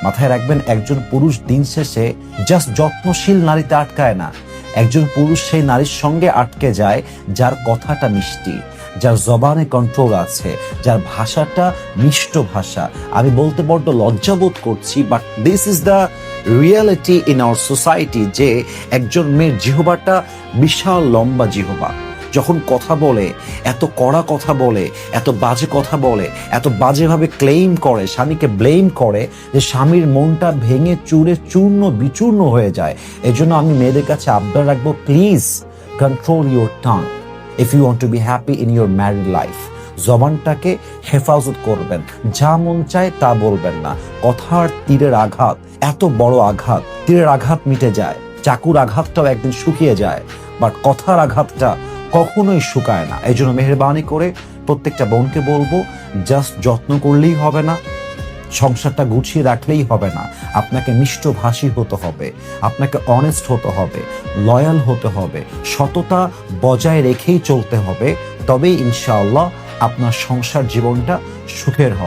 মাথায় রাখবেন, একজন পুরুষ দিন শেষে জাস্ট যত্নশীল নারীতে আটকায় না। একজন পুরুষ সেই নারীর সঙ্গে আটকে যায় যার কথাটা মিষ্টি, যার জবানে কন্ট্রোল আছে, যার ভাষাটা মিষ্ট ভাষা। আমি বলতে বড্ড লজ্জাবোধ করছি, but this is the reality in our society, যে একজন মেয়ের জিহ্বাটা বিশাল লম্বা জিহ্বা। যখন কথা বলে, এত কড়া কথা বলে, এত বাজে কথা বলে, এত বাজেভাবে ক্লেইম করে, স্বামীকে ব্লেম করে, যে স্বামীর মনটা ভেঙে চুরে চূর্ণ বিচূর্ণ হয়ে যায়। এজন্য আমি মেয়েদের কাছে আবদার রাখবো, please control your tongue if you want to be happy in your married life. জবানটাকে হেফাজত করবেন, যা মন চায় তা বলবেন না। কথার তীরের আঘাত এত বড় আঘাত, তীরের আঘাত মিটে যায়, চাকুর আঘাতটাও একদিন শুকিয়ে যায়, বাট কথার আঘাতটা কখনোই শুকায় না। এই জন্য মেহেরবানি করে প্রত্যেকটা বোনকে বলবো, জাস্ট যত্ন করলেই হবে না, সংসারটা গুছিয়ে রাখলেই হবে না, আপনাকে মিষ্টভাষী হতে হবে, আপনাকে অনেস্ট হতে হবে, লয়াল হতে হবে, সততা বজায় রেখেই চলতে হবে। তবেই ইনশাআল্লাহ আপনার সংসার জীবনটা সুখের হবে।